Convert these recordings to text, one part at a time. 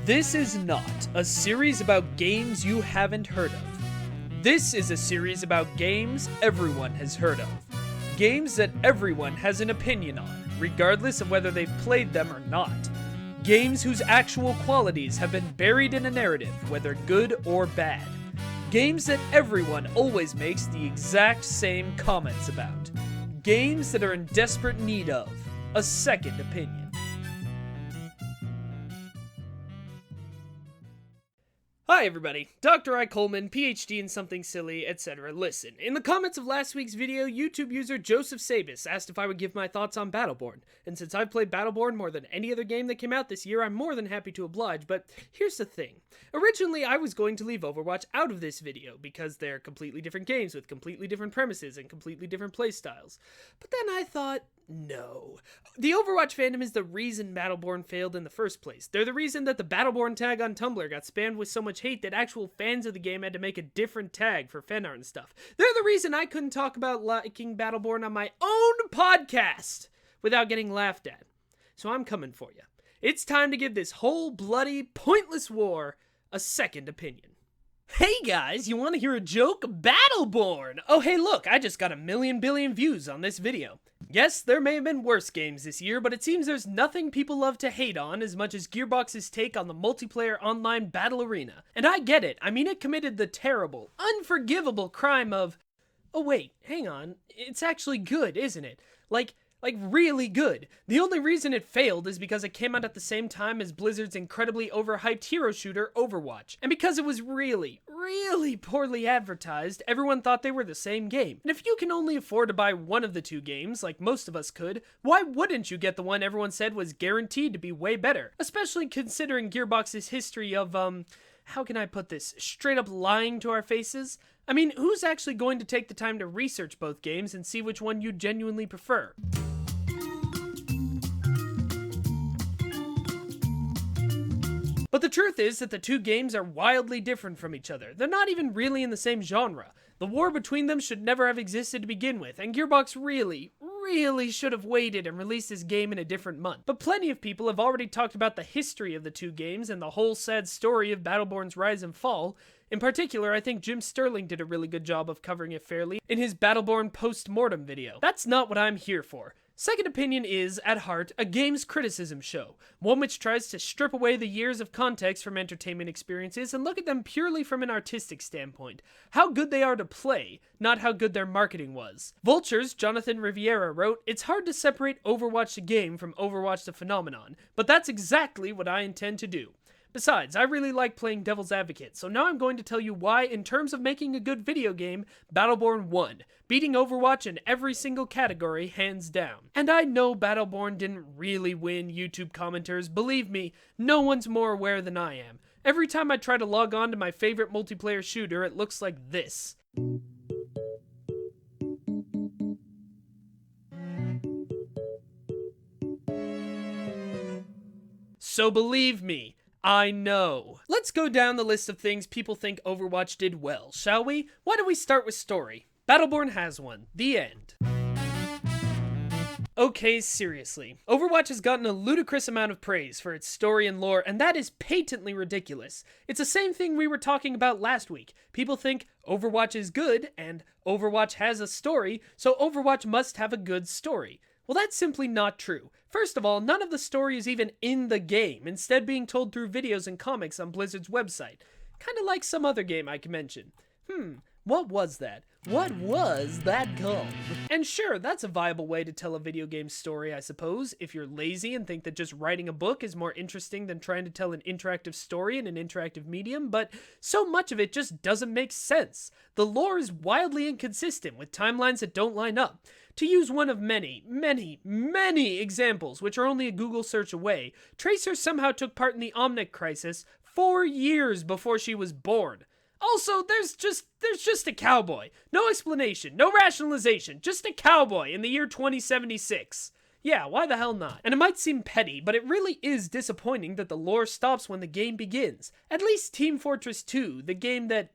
This is not a series about games you haven't heard of. This is a series about games everyone has heard of. Games that everyone has an opinion on, regardless of whether they've played them or not. Games whose actual qualities have been buried in a narrative, whether good or bad. Games that everyone always makes the exact same comments about. Games that are in desperate need of a second opinion. Hi everybody, Dr. I. Coleman, PhD in something silly, etc. Listen, in the comments of last week's video, YouTube user Joseph Sabis asked if I would give my thoughts on Battleborn, and since I've played Battleborn more than any other game that came out this year, I'm more than happy to oblige, but here's the thing. Originally, I was going to leave Overwatch out of this video, because they're completely different games with completely different premises and completely different playstyles. But then I thought, no. The Overwatch fandom is the reason Battleborn failed in the first place. They're the reason that the Battleborn tag on Tumblr got spammed with so much hate that actual fans of the game had to make a different tag for fan art and stuff. They're the reason I couldn't talk about liking Battleborn on my own podcast without getting laughed at. So I'm coming for you. It's time to give this whole bloody, pointless war a second opinion. Hey guys, you want to hear a joke? Battleborn! Oh hey look, I just got 1 billion views on this video. Yes, there may have been worse games this year, but it seems there's nothing people love to hate on as much as Gearbox's take on the multiplayer online battle arena. And I get it, I mean it committed the terrible, unforgivable crime of... Oh wait, hang on, it's actually good, isn't it? Like really good. The only reason it failed is because it came out at the same time as Blizzard's incredibly overhyped hero shooter, Overwatch. And because it was really poorly advertised, everyone thought they were the same game. And if you can only afford to buy one of the two games, like most of us could, why wouldn't you get the one everyone said was guaranteed to be way better? Especially considering Gearbox's history of, how can I put this, straight up lying to our faces? I mean, who's actually going to take the time to research both games and see which one you genuinely prefer? But the truth is that the two games are wildly different from each other. They're not even really in the same genre. The war between them should never have existed to begin with, and Gearbox really should have waited and released this game in a different month. But plenty of people have already talked about the history of the two games and the whole sad story of Battleborn's rise and fall. In particular, I think Jim Sterling did a really good job of covering it fairly in his Battleborn post-mortem video. That's not what I'm here for. Second Opinion is, at heart, a games criticism show, one which tries to strip away the years of context from entertainment experiences and look at them purely from an artistic standpoint. How good they are to play, not how good their marketing was. Vulture's Jonathan Riviera wrote, "It's hard to separate Overwatch the game from Overwatch the phenomenon, but that's exactly what I intend to do. Besides, I really like playing devil's advocate, so now I'm going to tell you why, in terms of making a good video game, Battleborn won, beating Overwatch in every single category, hands down." And I know Battleborn didn't really win YouTube commenters. Believe me, no one's more aware than I am. Every time I try to log on to my favorite multiplayer shooter, it looks like this. So believe me, I know. Let's go down the list of things people think Overwatch did well, shall we? Why don't we start with story? Battleborn has one. The end. Okay, seriously. Overwatch has gotten a ludicrous amount of praise for its story and lore, and that is patently ridiculous. It's the same thing we were talking about last week. People think Overwatch is good, and Overwatch has a story, so Overwatch must have a good story. Well, that's simply not true. First of all, none of the story is even in the game, instead being told through videos and comics on Blizzard's website. Kinda like some other game I can mention. What was that? What was that called? And sure, that's a viable way to tell a video game story, I suppose, if you're lazy and think that just writing a book is more interesting than trying to tell an interactive story in an interactive medium, but so much of it just doesn't make sense. The lore is wildly inconsistent, with timelines that don't line up. To use one of many examples, which are only a Google search away, Tracer somehow took part in the Omnic Crisis 4 years before she was born. Also, there's just a cowboy. No explanation, no rationalization, just a cowboy in the year 2076. Yeah, why the hell not? And it might seem petty, but it really is disappointing that the lore stops when the game begins. At least Team Fortress 2, the game that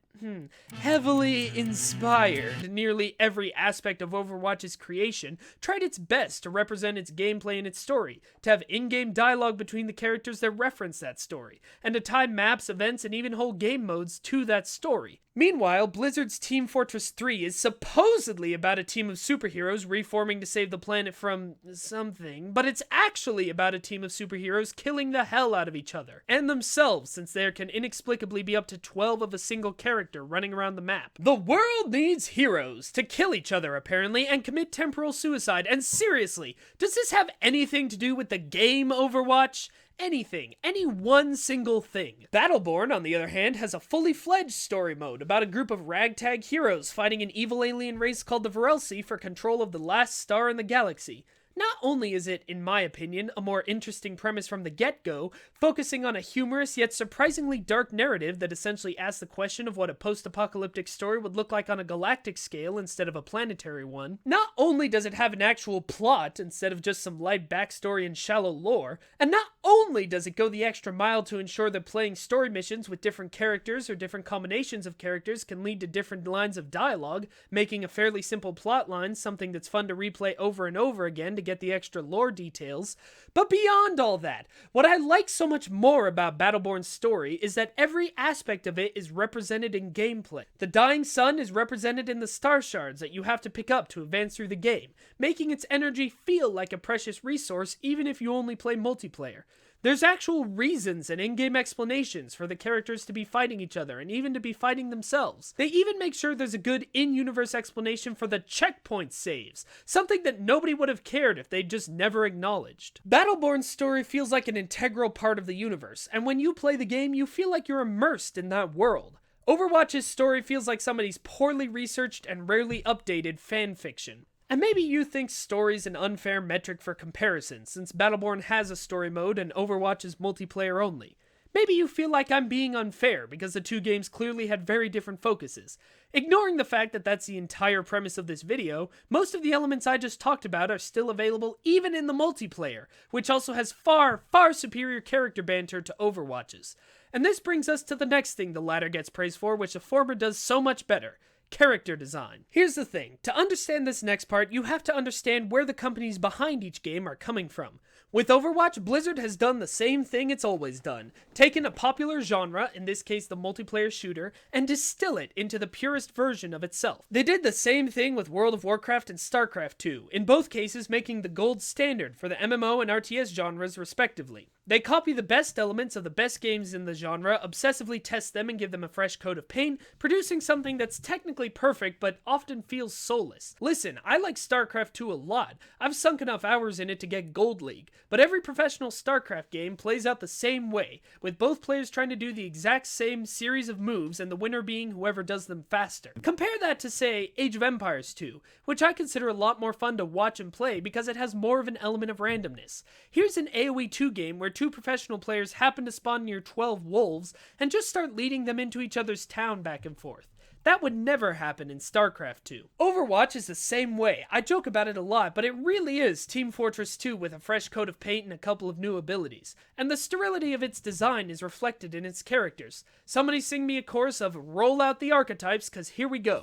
heavily inspired. Nearly every aspect of Overwatch's creation tried its best to represent its gameplay and its story, to have in-game dialogue between the characters that reference that story, and to tie maps, events, and even whole game modes to that story. Meanwhile, Blizzard's Team Fortress 3 is supposedly about a team of superheroes reforming to save the planet from something, but it's actually about a team of superheroes killing the hell out of each other, and themselves, since there can inexplicably be up to 12 of a single character running around the map. The world needs heroes to kill each other, apparently, and commit temporal suicide, and seriously, does this have anything to do with the game Overwatch? Anything. Any one single thing. Battleborn, on the other hand, has a fully fledged story mode about a group of ragtag heroes fighting an evil alien race called the Varelsi for control of the last star in the galaxy. Not only is it, in my opinion, a more interesting premise from the get-go, focusing on a humorous yet surprisingly dark narrative that essentially asks the question of what a post-apocalyptic story would look like on a galactic scale instead of a planetary one, not only does it have an actual plot instead of just some light backstory and shallow lore, and not only does it go the extra mile to ensure that playing story missions with different characters or different combinations of characters can lead to different lines of dialogue, making a fairly simple plot line something that's fun to replay over and over again to get the extra lore details. But beyond all that, what I like so much more about Battleborn's story is that every aspect of it is represented in gameplay. The dying sun is represented in the star shards that you have to pick up to advance through the game, making its energy feel like a precious resource even if you only play multiplayer. There's actual reasons and in-game explanations for the characters to be fighting each other and even to be fighting themselves. They even make sure there's a good in-universe explanation for the checkpoint saves, something that nobody would have cared if they'd just never acknowledged. Battleborn's story feels like an integral part of the universe, and when you play the game, you feel like you're immersed in that world. Overwatch's story feels like somebody's poorly researched and rarely updated fanfiction. And maybe you think story's an unfair metric for comparison, since Battleborn has a story mode and Overwatch is multiplayer only. Maybe you feel like I'm being unfair because the two games clearly had very different focuses. Ignoring the fact that that's the entire premise of this video, most of the elements I just talked about are still available even in the multiplayer, which also has far, far superior character banter to Overwatch's. And this brings us to the next thing the latter gets praised for, which the former does so much better. Character design. Here's the thing, to understand this next part, you have to understand where the companies behind each game are coming from. With Overwatch, Blizzard has done the same thing it's always done, taken a popular genre, in this case the multiplayer shooter, and distill it into the purest version of itself. They did the same thing with World of Warcraft and StarCraft 2, in both cases making the gold standard for the MMO and RTS genres respectively. They copy the best elements of the best games in the genre, obsessively test them and give them a fresh coat of paint, producing something that's technically perfect but often feels soulless. Listen, I like StarCraft 2 a lot. I've sunk enough hours in it to get Gold League, but every professional StarCraft game plays out the same way, with both players trying to do the exact same series of moves and the winner being whoever does them faster. Compare that to, say, Age of Empires 2, which I consider a lot more fun to watch and play because it has more of an element of randomness. Here's an AoE 2 game where two professional players happen to spawn near 12 wolves and just start leading them into each other's town back and forth. That would never happen in StarCraft 2. Overwatch is the same way. I joke about it a lot, but it really is Team Fortress 2 with a fresh coat of paint and a couple of new abilities. And the sterility of its design is reflected in its characters. Somebody sing me a chorus of "Roll Out the Archetypes," cause here we go.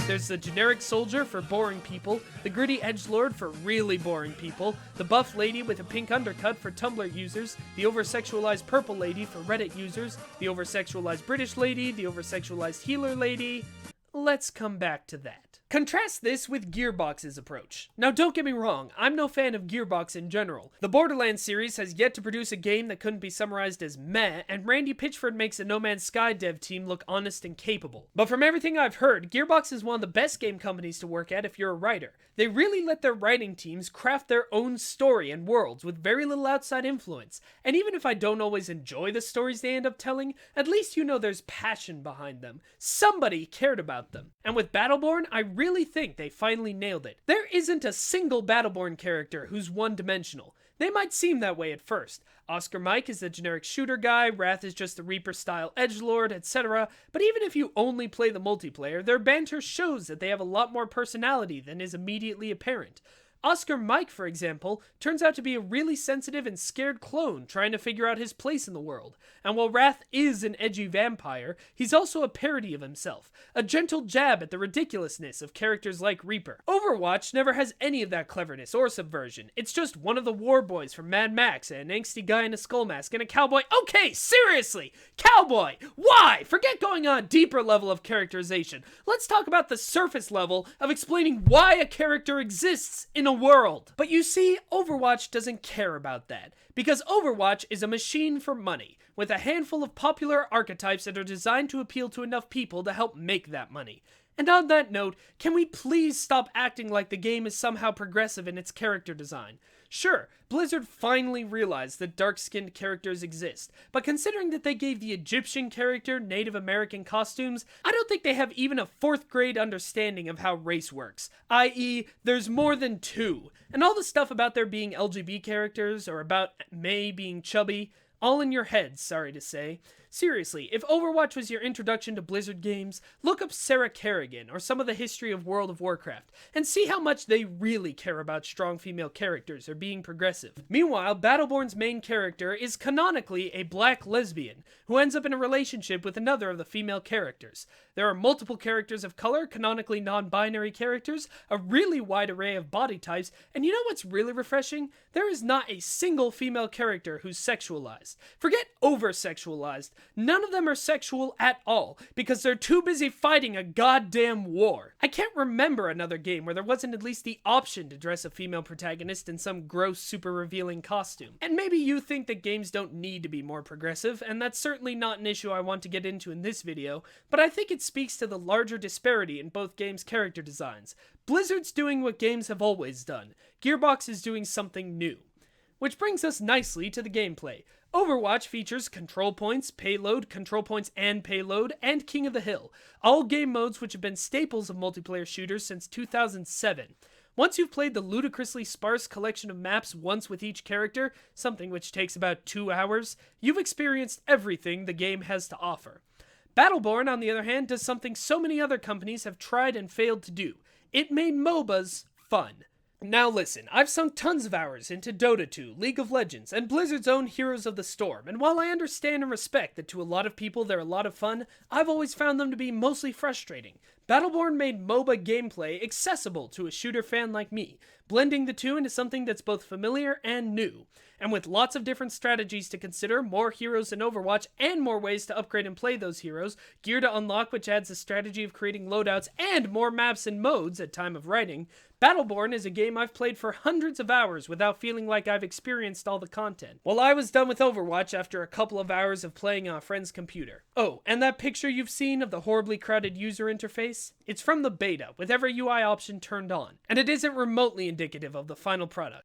There's the generic soldier for boring people, the gritty edgelord for really boring people, the buff lady with a pink undercut for Tumblr users, the over-sexualized purple lady for Reddit users, the over-sexualized British lady, the over-sexualized healer lady. Let's come back to that. Contrast this with Gearbox's approach. Now don't get me wrong, I'm no fan of Gearbox in general. The Borderlands series has yet to produce a game that couldn't be summarized as meh, and Randy Pitchford makes a No Man's Sky dev team look honest and capable. But from everything I've heard, Gearbox is one of the best game companies to work at if you're a writer. They really let their writing teams craft their own story and worlds with very little outside influence. And even if I don't always enjoy the stories they end up telling, at least you know there's passion behind them. Somebody cared about them. And with Battleborn, I really think they finally nailed it. There isn't a single Battleborn character who's one-dimensional. They might seem that way at first. Oscar Mike is the generic shooter guy, Wrath is just the Reaper-style edgelord, etc. But even if you only play the multiplayer, their banter shows that they have a lot more personality than is immediately apparent. Oscar Mike, for example, turns out to be a really sensitive and scared clone trying to figure out his place in the world. And while Wrath is an edgy vampire, he's also a parody of himself, a gentle jab at the ridiculousness of characters like Reaper. Overwatch never has any of that cleverness or subversion. It's just one of the war boys from Mad Max, an angsty guy in a skull mask, and a cowboy. Okay, seriously! Cowboy! Why? Forget going on a deeper level of characterization. Let's talk about the surface level of explaining why a character exists in a world. But you see, Overwatch doesn't care about that, because Overwatch is a machine for money, with a handful of popular archetypes that are designed to appeal to enough people to help make that money. And on that note, can we please stop acting like the game is somehow progressive in its character design? Sure, Blizzard finally realized that dark-skinned characters exist, but considering that they gave the Egyptian character Native American costumes, I don't think they have even a 4th grade understanding of how race works, i.e., there's more than 2. And all the stuff about there being LGB characters, or about Mei being chubby, all in your head, sorry to say. Seriously, if Overwatch was your introduction to Blizzard games, look up Sarah Kerrigan or some of the history of World of Warcraft, and see how much they really care about strong female characters or being progressive. Meanwhile, Battleborn's main character is canonically a black lesbian, who ends up in a relationship with another of the female characters. There are multiple characters of color, canonically non-binary characters, a really wide array of body types, and you know what's really refreshing? There is not a single female character who's sexualized. Forget over-sexualized. None of them are sexual at all, because they're too busy fighting a goddamn war. I can't remember another game where there wasn't at least the option to dress a female protagonist in some gross, super revealing costume. And maybe you think that games don't need to be more progressive, and that's certainly not an issue I want to get into in this video, but I think it speaks to the larger disparity in both games' character designs. Blizzard's doing what games have always done. Gearbox is doing something new. Which brings us nicely to the gameplay. Overwatch features control points, payload, control points and payload, and King of the Hill, all game modes which have been staples of multiplayer shooters since 2007. Once you've played the ludicrously sparse collection of maps once with each character, something which takes about 2 hours, you've experienced everything the game has to offer. Battleborn, on the other hand, does something so many other companies have tried and failed to do. It made MOBAs fun. Now listen, I've sunk tons of hours into Dota 2, League of Legends, and Blizzard's own Heroes of the Storm, and while I understand and respect that to a lot of people they're a lot of fun, I've always found them to be mostly frustrating. Battleborn made MOBA gameplay accessible to a shooter fan like me, blending the two into something that's both familiar and new. And with lots of different strategies to consider, more heroes in Overwatch, and more ways to upgrade and play those heroes, gear to unlock which adds a strategy of creating loadouts, and more maps and modes at time of writing, Battleborn is a game I've played for hundreds of hours without feeling like I've experienced all the content. Well, I was done with Overwatch after a couple of hours of playing on a friend's computer. Oh, and that picture you've seen of the horribly crowded user interface? It's from the beta, with every UI option turned on, and it isn't remotely indicative of the final product.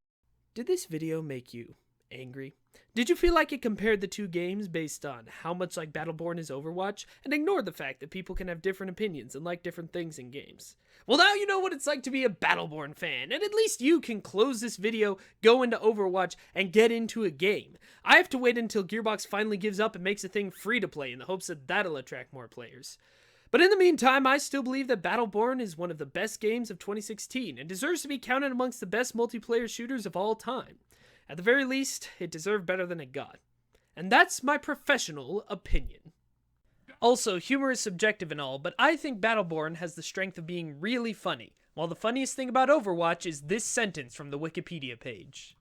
Did this video make you angry? Did you feel like it compared the two games based on how much like Battleborn is Overwatch, and ignored the fact that people can have different opinions and like different things in games? Well, now you know what it's like to be a Battleborn fan, and at least you can close this video, go into Overwatch, and get into a game. I have to wait until Gearbox finally gives up and makes a thing free to play in the hopes that that'll attract more players. But in the meantime, I still believe that Battleborn is one of the best games of 2016, and deserves to be counted amongst the best multiplayer shooters of all time. At the very least, it deserved better than it got. And that's my professional opinion. Also, humor is subjective and all, but I think Battleborn has the strength of being really funny, while the funniest thing about Overwatch is this sentence from the Wikipedia page.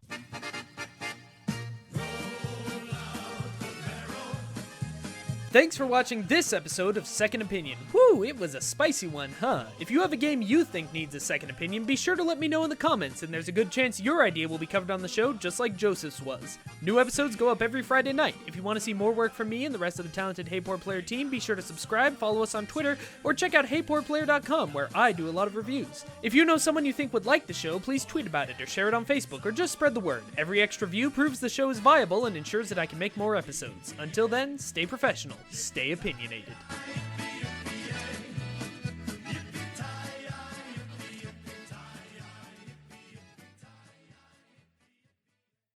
Thanks for watching this episode of Second Opinion. Whew, it was a spicy one, huh? If you have a game you think needs a second opinion, be sure to let me know in the comments, and there's a good chance your idea will be covered on the show, just like Joseph's was. New episodes go up every Friday night. If you want to see more work from me and the rest of the talented Hey Poor Player team, be sure to subscribe, follow us on Twitter, or check out HeyPoorPlayer.com, where I do a lot of reviews. If you know someone you think would like the show, please tweet about it or share it on Facebook, or just spread the word. Every extra view proves the show is viable and ensures that I can make more episodes. Until then, stay professional. Stay opinionated.